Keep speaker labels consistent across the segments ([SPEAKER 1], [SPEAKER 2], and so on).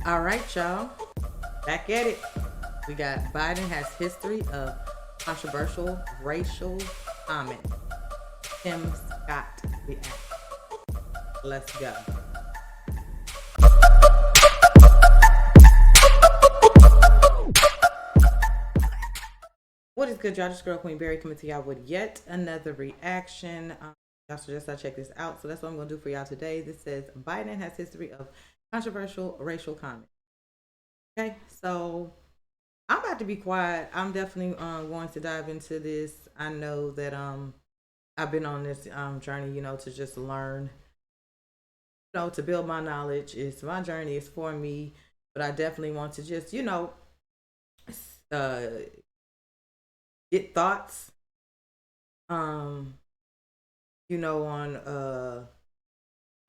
[SPEAKER 1] All right, y'all. Back at it. We got Biden has history of controversial racial comments. Tim Scott reacts. Let's go. What is good, y'all? This girl Queen Berry coming to y'all with yet another reaction. Y'all suggest I check this out, so that's what I'm going to do for y'all today. This says Biden has history of controversial racial comments. Okay, so I'm about to be quiet. I'm definitely going to dive into this. I know that I've been on this journey, to just learn, to build my knowledge. It's my journey. It's for me, but I definitely want to just, uh, get thoughts, on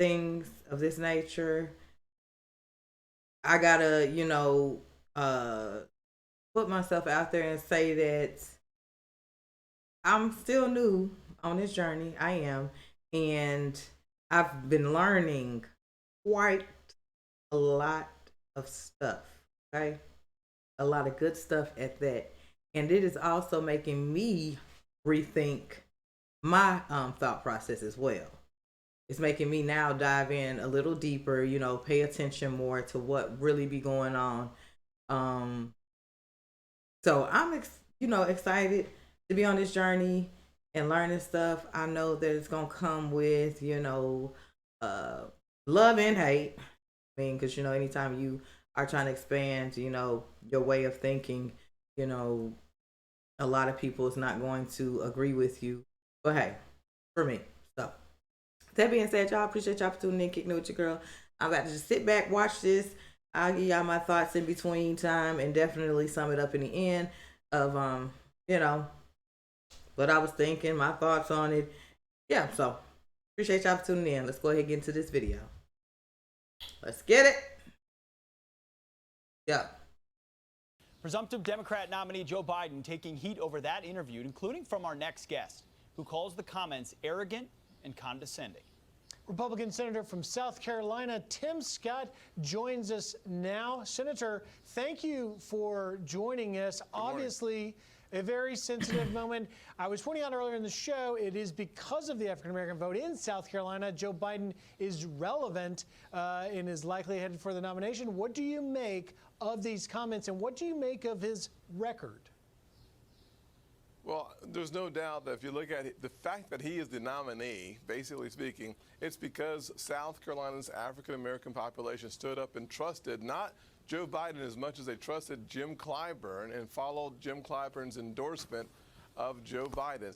[SPEAKER 1] things of this nature. I gotta, put myself out there and say that I'm still new on this journey. I am. And I've been learning quite a lot of stuff. Okay. A lot of good stuff at that. And it is also making me rethink my thought process as well. It's making me now dive in a little deeper, pay attention more to what really be going on. So I'm, excited to be on this journey and learning stuff. I know that it's gonna come with, love and hate. I mean, because anytime you are trying to expand, your way of thinking, a lot of people is not going to agree with you. But hey, for me. So that being said, y'all, appreciate y'all for tuning in, kicking it with your girl. I'm about to just sit back, watch this. I'll give y'all my thoughts in between time and definitely sum it up in the end of what I was thinking, my thoughts on it. Yeah, so appreciate y'all for tuning in. Let's go ahead and get into this video. Let's get it. Yeah.
[SPEAKER 2] Presumptive Democrat nominee Joe Biden taking heat over that interview, including from our next guest, who calls the comments arrogant and condescending.
[SPEAKER 3] Republican Senator from South Carolina, Tim Scott, joins us now. Senator, thank you for joining us. Obviously, a very sensitive moment. I was pointing out earlier in the show, it is because of the African-American vote in South Carolina. Joe Biden is relevant and is likely headed for the nomination. What do you make of these comments, and what do you make of his record?
[SPEAKER 4] Well, there's no doubt that if you look at it, the fact that he is the nominee, basically speaking, it's because South Carolina's African-American population stood up and trusted not Joe Biden as much as they trusted Jim Clyburn and followed Jim Clyburn's endorsement of Joe Biden.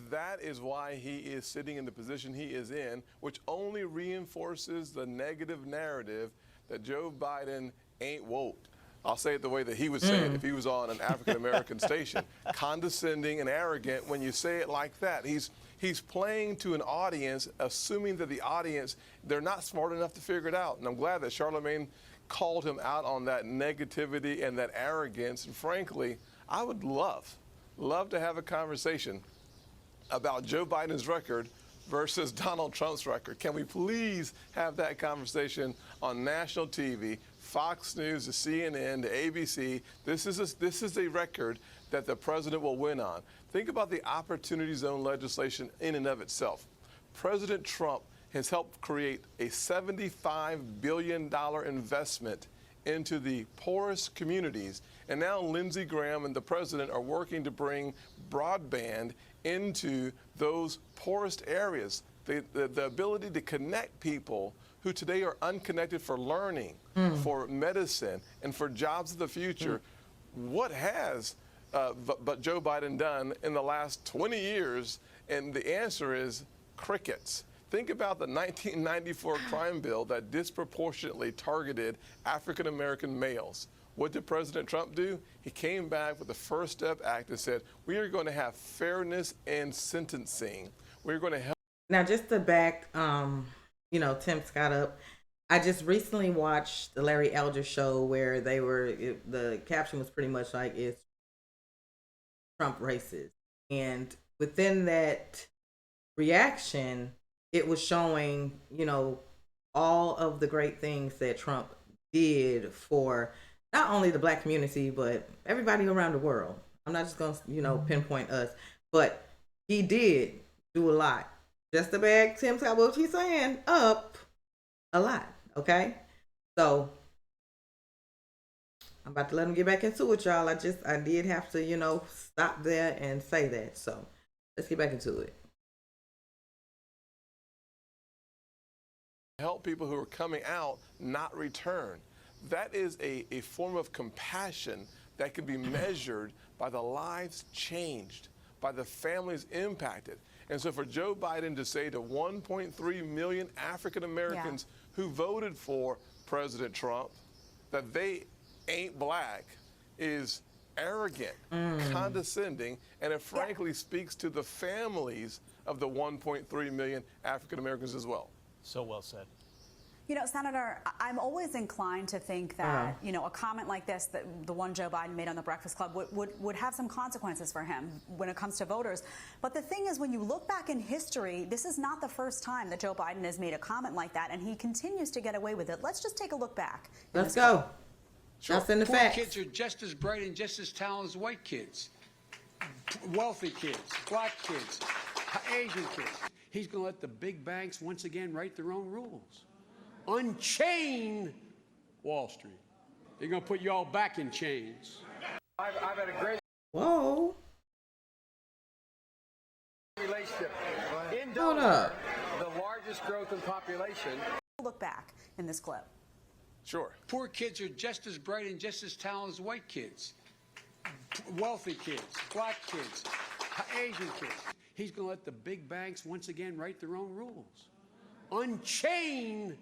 [SPEAKER 4] That is why he is sitting in the position he is in, which only reinforces the negative narrative that Joe Biden ain't woke. I'll say it the way that he would say it if he was on an African-American station. Condescending and arrogant when you say it like that. He's playing to an audience, assuming that the audience, they're not smart enough to figure it out. And I'm glad that Charlemagne called him out on that negativity and that arrogance. And frankly, I would love to have a conversation about Joe Biden's record versus Donald Trump's record. Can we please have that conversation on national TV, Fox News, the CNN, the ABC? This is a record that the president will win on. Think about the Opportunity Zone legislation in and of itself. President Trump has helped create a $75 billion investment into the poorest communities. And now Lindsey Graham and the president are working to bring broadband into those poorest areas. The ability to connect people who today are unconnected for learning, for medicine, and for jobs of the future. What has but Joe Biden done in the last 20 years? And the answer is crickets. Think about the 1994 crime bill that disproportionately targeted African-American males. What did President Trump do? He came back with the First Step Act and said, we are going to have fairness in sentencing. We're going to help.
[SPEAKER 1] Now, just to back, Tim Scott up, I just recently watched the Larry Elder show where the caption was pretty much like, it's Trump racist. And within that reaction, it was showing, all of the great things that Trump did for not only the black community, but everybody around the world. I'm not just going to, pinpoint us, but he did do a lot. Just to bag Tim Scott, what he's saying, up a lot. Okay. So I'm about to let him get back into it, y'all. I did have to, stop there and say that. So let's get back into it.
[SPEAKER 4] Help people who are coming out not return. That is a form of compassion that can be measured by the lives changed, by the families impacted. And so for Joe Biden to say to 1.3 million African Americans who voted for President Trump that they ain't black is arrogant, condescending, and it frankly speaks to the families of the 1.3 million African Americans as well.
[SPEAKER 2] So well said.
[SPEAKER 5] You know, Senator, I'm always inclined to think that, a comment like this, the one Joe Biden made on the Breakfast Club, would have some consequences for him when it comes to voters. But the thing is, when you look back in history, this is not the first time that Joe Biden has made a comment like that, and he continues to get away with it. Let's just take a look back.
[SPEAKER 1] Let's go. That's in the
[SPEAKER 6] Poor
[SPEAKER 1] facts.
[SPEAKER 6] kids are just as bright and just as talented as white kids. Wealthy kids, black kids, Asian kids. He's going to let the big banks once again write their own rules. Unchain Wall Street. They're going to put you all back in chains.
[SPEAKER 7] I've had a great
[SPEAKER 1] Whoa.
[SPEAKER 7] relationship. In
[SPEAKER 1] Hold
[SPEAKER 7] Delaware,
[SPEAKER 1] up.
[SPEAKER 7] the largest growth in population.
[SPEAKER 5] Look back in this clip.
[SPEAKER 4] Sure.
[SPEAKER 6] Poor kids are just as bright and just as talented as white kids. Wealthy kids, black kids, Asian kids. He's going to let the big banks once again write their own rules. Unchain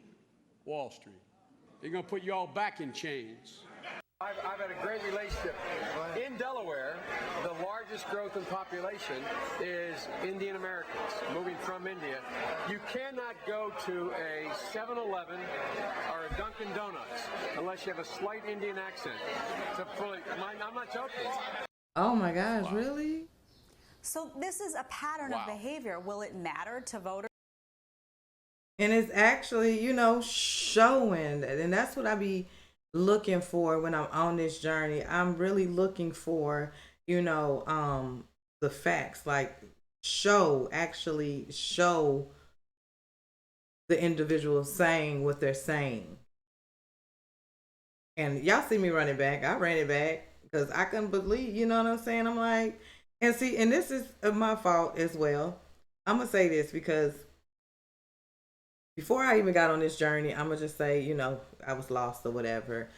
[SPEAKER 6] Wall Street. They're going to put you all back in chains.
[SPEAKER 7] I've had a great relationship. In Delaware, the largest growth in population is Indian Americans moving from India. You cannot go to a 7-Eleven or a Dunkin' Donuts unless you have a slight Indian accent. I'm not joking.
[SPEAKER 1] Oh my gosh, really?
[SPEAKER 5] So this is a pattern of behavior. Will it matter to voters?
[SPEAKER 1] And it's actually, showing. And that's what I be looking for when I'm on this journey. I'm really looking for, the facts. Like actually show the individual saying what they're saying. And y'all see me running back. I ran it back because I couldn't believe, you know what I'm saying? I'm like, and see, and this is my fault as well. I'm going to say this because before I even got on this journey, I'm going to just say, I was lost or whatever.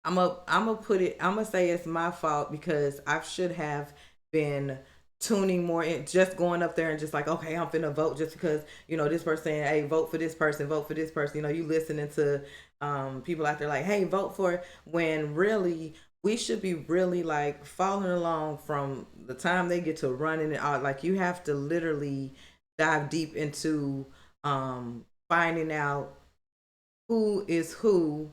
[SPEAKER 1] I'm gonna say it's my fault because I should have been tuning more in, just going up there and just like, okay, I'm finna vote just because, this person saying, hey, vote for this person, you listening to people out there like, hey, vote for, when really we should be really like following along from the time they get to running it out. Like you have to literally dive deep into finding out who is who,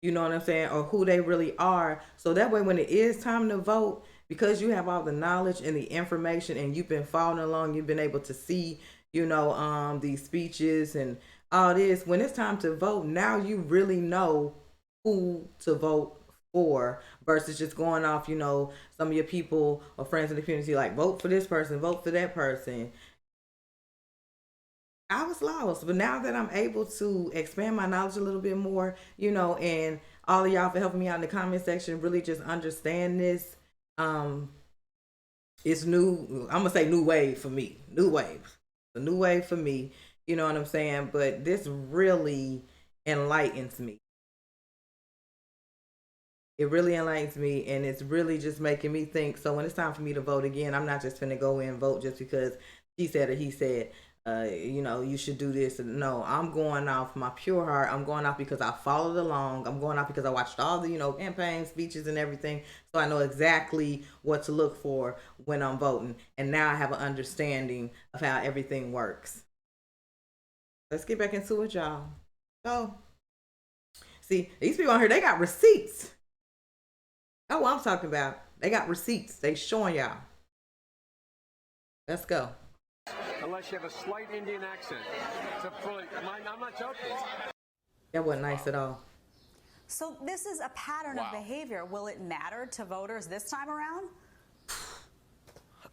[SPEAKER 1] you know what I'm saying, or who they really are. So that way when it is time to vote, because you have all the knowledge and the information and you've been following along, you've been able to see, these speeches and all this, when it's time to vote, now you really know who to vote for versus just going off, some of your people or friends in the community like vote for this person, vote for that person. I was lost, but now that I'm able to expand my knowledge a little bit more, and all of y'all for helping me out in the comment section, really just understand this. It's new. I'm gonna say new wave for me. New wave, a new wave for me. You know what I'm saying? But this really enlightens me. It really enlightens me, and it's really just making me think. So when it's time for me to vote again, I'm not just gonna go in and vote just because she said or he said. You should do this. No, I'm going off my pure heart. I'm going off because I followed along. I'm going off because I watched all the, campaign speeches and everything. So I know exactly what to look for when I'm voting. And now I have an understanding of how everything works. Let's get back into it, y'all. So, see, these people on here, they got receipts. That's what I'm talking about. They got receipts. They showing y'all. Let's go.
[SPEAKER 7] Unless you have a slight Indian accent. I'm not joking.
[SPEAKER 1] That wasn't nice at all.
[SPEAKER 5] So this is a pattern of behavior. Will it matter to voters this time around?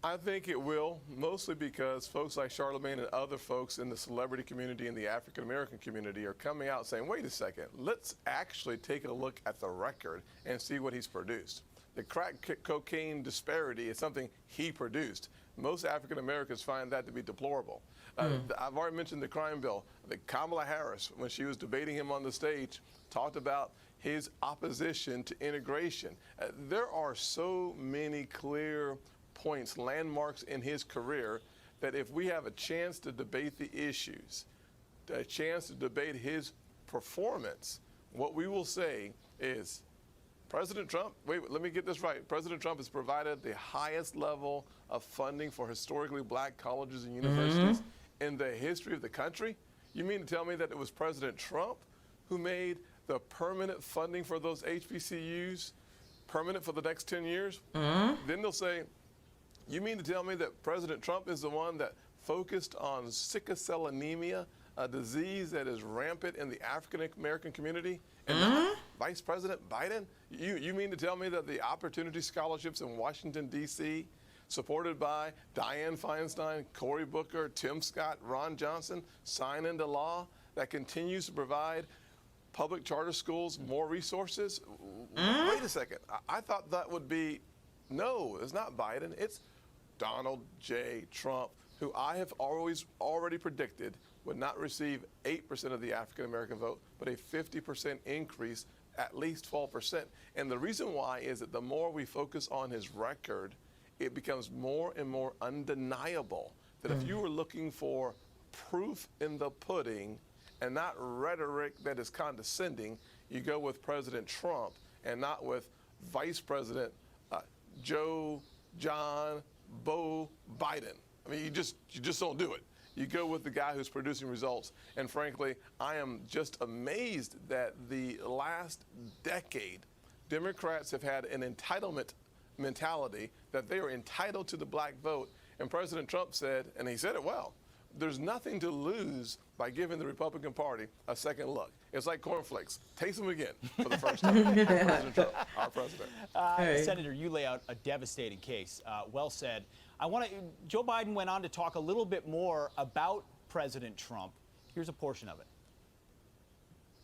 [SPEAKER 4] I think it will, mostly because folks like Charlemagne and other folks in the celebrity community and the African American community are coming out saying, wait a second, let's actually take a look at the record and see what he's produced. The crack cocaine disparity is something he produced. Most African Americans find that to be deplorable. I've already mentioned the crime bill. Kamala Harris, when she was debating him on the stage, talked about his opposition to integration. There are so many clear points, landmarks in his career, that if we have a chance to debate the issues, a chance to debate his performance, what we will say is, President Trump, wait, let me get this right. President Trump has provided the highest level of funding for historically black colleges and universities in the history of the country. You mean to tell me that it was President Trump who made the permanent funding for those HBCUs permanent for the next 10 years? Then they'll say, you mean to tell me that President Trump is the one that focused on sickle cell anemia, a disease that is rampant in the African American community, and not Vice President Biden? You mean to tell me that the Opportunity Scholarships in Washington, D.C., supported by Dianne Feinstein, Cory Booker, Tim Scott, Ron Johnson, sign into law that continues to provide public charter schools more resources? Wait a second. I thought that would be, no, it's not Biden. It's Donald J. Trump, who I have already predicted would not receive 8% of the African American vote, but a 50% increase, at least 12%. And the reason why is that the more we focus on his record, it becomes more and more undeniable that if you were looking for proof in the pudding and not rhetoric that is condescending, you go with President Trump and not with Vice President Joe, John, Bo Biden. I mean, you just don't do it. You go with the guy who's producing results. And frankly, I am just amazed that the last decade, Democrats have had an entitlement mentality that they are entitled to the black vote. And President Trump said, and he said it well, there's nothing to lose by giving the Republican Party a second look. It's like cornflakes. Taste them again for the first time. President Trump, our president.
[SPEAKER 2] Senator, you lay out a devastating case. Well said. Joe Biden went on to talk a little bit more about President Trump. Here's a portion of it.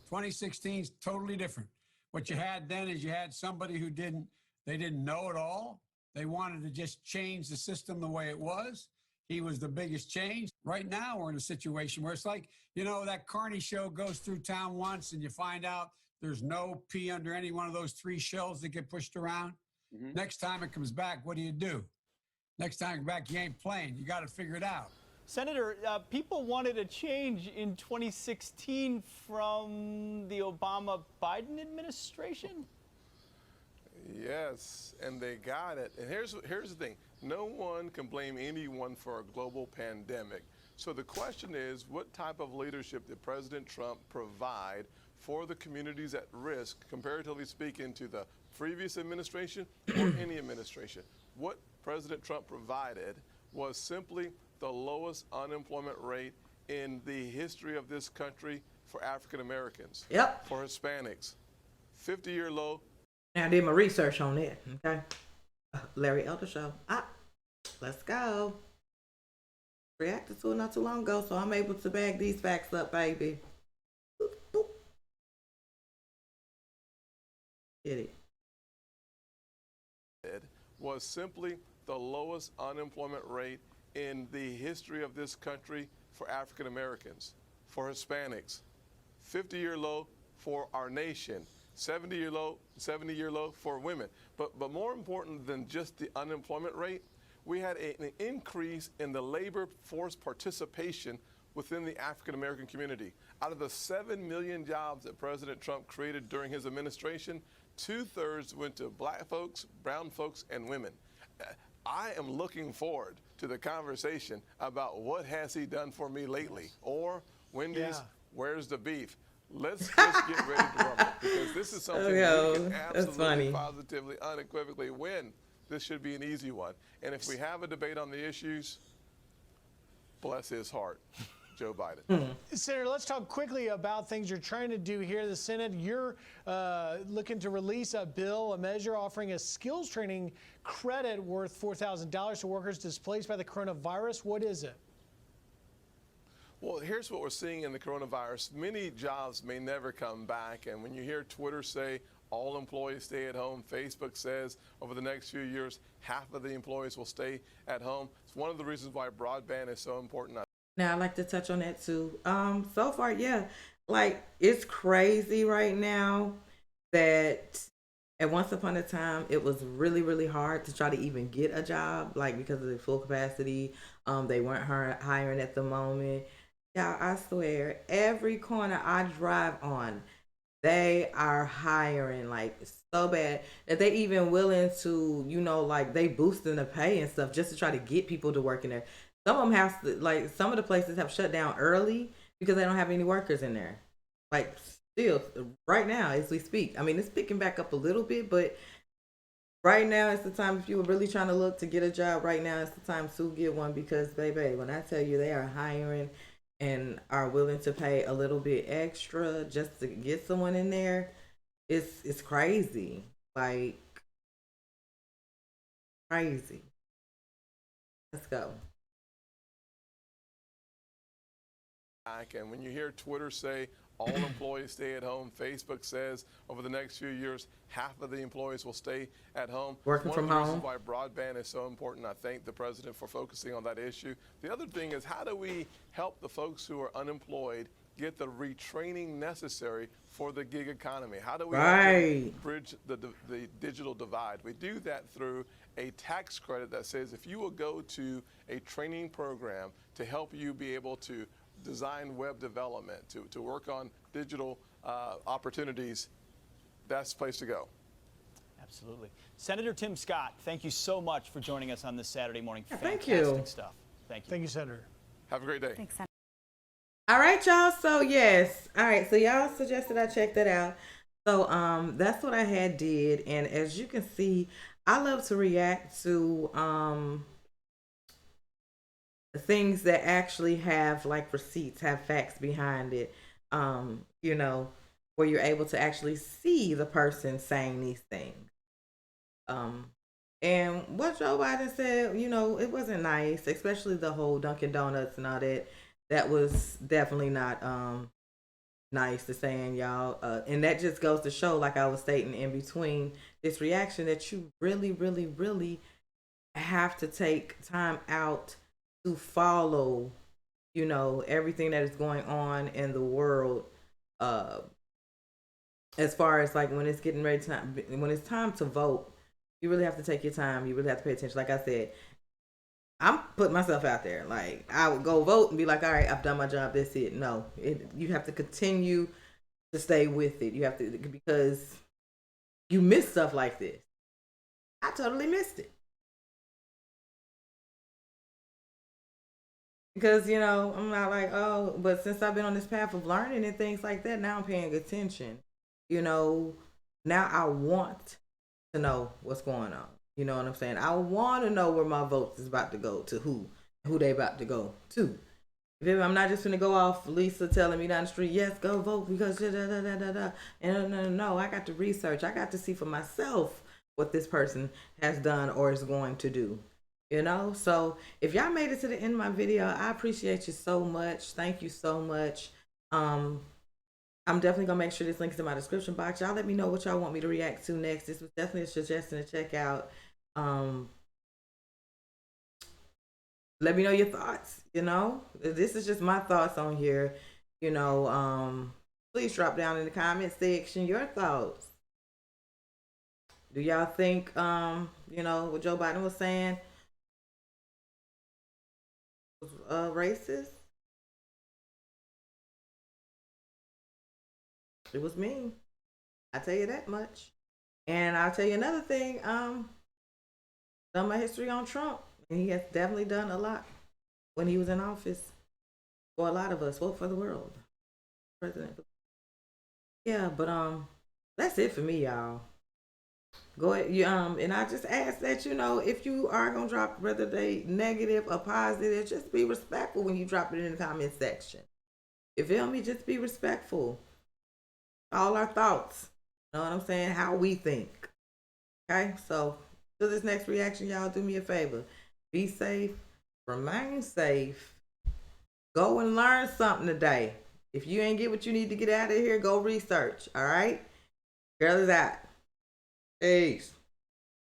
[SPEAKER 6] 2016 is totally different. What you had then is you had somebody who didn't know it all. They wanted to just change the system the way it was. He was the biggest change. Right now, we're in a situation where it's like, that Carney show goes through town once and you find out there's no pea under any one of those 3 shells that get pushed around. Next time it comes back, what do? Next time it comes back, you ain't playing. You got to figure it out.
[SPEAKER 2] Senator, people wanted a change in 2016 from the Obama-Biden administration.
[SPEAKER 4] Yes, and they got it. And here's the thing. No one can blame anyone for a global pandemic. So the question is, what type of leadership did President Trump provide for the communities at risk, comparatively speaking, to the previous administration or any administration? What President Trump provided was simply the lowest unemployment rate in the history of this country for African Americans.
[SPEAKER 1] Yep.
[SPEAKER 4] For Hispanics. 50-year low.
[SPEAKER 1] Now I did my research on that. Okay. Larry Elder Show. Let's go. Reacted to it not too long ago, so I'm able to bag these facts up, baby. Boop, boop. Get it.
[SPEAKER 4] Was simply the lowest unemployment rate in the history of this country for African Americans. For Hispanics. 50-year low for our nation. 70-year low for women. But more important than just the unemployment rate, we had an increase in the labor force participation within the African American community. Out of the 7 million jobs that President Trump created during his administration, 2/3 went to black folks, brown folks, and women. I am looking forward to the conversation about what has he done for me lately, or Wendy's, where's the beef? Let's just get ready to rumble, because this is something we can absolutely, positively, unequivocally win. This should be an easy one. And if we have a debate on the issues, bless his heart. Joe Biden.
[SPEAKER 3] Senator, let's talk quickly about things you're trying to do here. The Senate, you're looking to release a bill, a measure offering a skills training credit worth $4,000 to workers displaced by the coronavirus. What is it?
[SPEAKER 4] Well, here's what we're seeing in the coronavirus. Many jobs may never come back. And when you hear Twitter say all employees stay at home, Facebook says over the next few years, half of the employees will stay at home. It's one of the reasons why broadband is so important.
[SPEAKER 1] Now, I'd like to touch on that too. So far, yeah, like it's crazy right now that at once upon a time, it was really, really hard to try to even get a job, like because of the full capacity. They weren't hiring at the moment. Yeah, I swear, every corner I drive on, they are hiring like so bad that they even willing to, like they boosting the pay and stuff just to try to get people to work in there. Some of them have to, like some of the places have shut down early because they don't have any workers in there. Like still right now as we speak. I mean, it's picking back up a little bit, but right now it's the time if you were really trying to look to get a job right now, it's the time to get one because baby, when I tell you they are hiring and are willing to pay a little bit extra just to get someone in there, it's crazy. Like crazy. Let's go.
[SPEAKER 4] And when you hear Twitter say all employees stay at home, Facebook says over the next few years, half of the employees will stay at home.
[SPEAKER 1] Working from
[SPEAKER 4] home.
[SPEAKER 1] home.
[SPEAKER 4] Why broadband is so important. I thank the president for focusing on that issue. The other thing is, how do we help the folks who are unemployed get the retraining necessary for the gig economy? How do we bridge the digital divide? We do that through a tax credit that says if you will go to a training program to help you be able to design web development, to work on digital opportunities, that's the place to go.
[SPEAKER 2] Absolutely. Senator Tim Scott, thank you so much for joining us on this Saturday morning.
[SPEAKER 1] Yeah,
[SPEAKER 2] Fantastic stuff. Thank you.
[SPEAKER 3] Thank you, Senator.
[SPEAKER 4] Have a great day.
[SPEAKER 5] Thanks, Senator.
[SPEAKER 1] All right, y'all. So yes. All right. So y'all suggested I check that out. So that's what I had did. And as you can see, I love to react to things that actually have like receipts, have facts behind it, where you're able to actually see the person saying these things. And what Joe Biden said, it wasn't nice, especially the whole Dunkin' Donuts and all that. That was definitely not nice to saying, y'all. And that just goes to show, like I was stating in between this reaction, that you really, really, really have to take time out to follow, everything that is going on in the world, as far as like when it's getting ready to, when it's time to vote, you really have to take your time. You really have to pay attention. Like I said, I'm putting myself out there. Like I would go vote and be like, all right, I've done my job. That's it. No, you have to continue to stay with it. You have to, because you miss stuff like this. I totally missed it. Because, I'm not like, oh, but since I've been on this path of learning and things like that, now I'm paying attention. Now I want to know what's going on. You know what I'm saying? I want to know where my votes is about to go to, who they about to go to. If I'm not just going to go off Lisa telling me down the street, yes, go vote because da-da-da-da-da-da. And no, I got to research. I got to see for myself what this person has done or is going to do. So if y'all made it to the end of my video, I appreciate you so much. Thank you so much. I'm definitely gonna make sure this link is in my description box. Y'all let me know what y'all want me to react to next. This was definitely a suggestion to check out. Let me know your thoughts. This is just my thoughts on here. Please drop down in the comment section your thoughts. Do y'all think what Joe Biden was saying racist? It was mean. I tell you that much. And I'll tell you another thing. Done my history on Trump, and he has definitely done a lot when he was in office for a lot of us. Vote for the world, president. Yeah, but that's it for me, y'all. Go ahead. And I just ask that, if you are gonna drop, whether they negative or positive, just be respectful when you drop it in the comment section. You feel me? Just be respectful. All our thoughts. You know what I'm saying? How we think. Okay? So, to this next reaction, y'all do me a favor. Be safe. Remain safe. Go and learn something today. If you ain't get what you need to get out of here, go research. All right? Girl is out. Peace.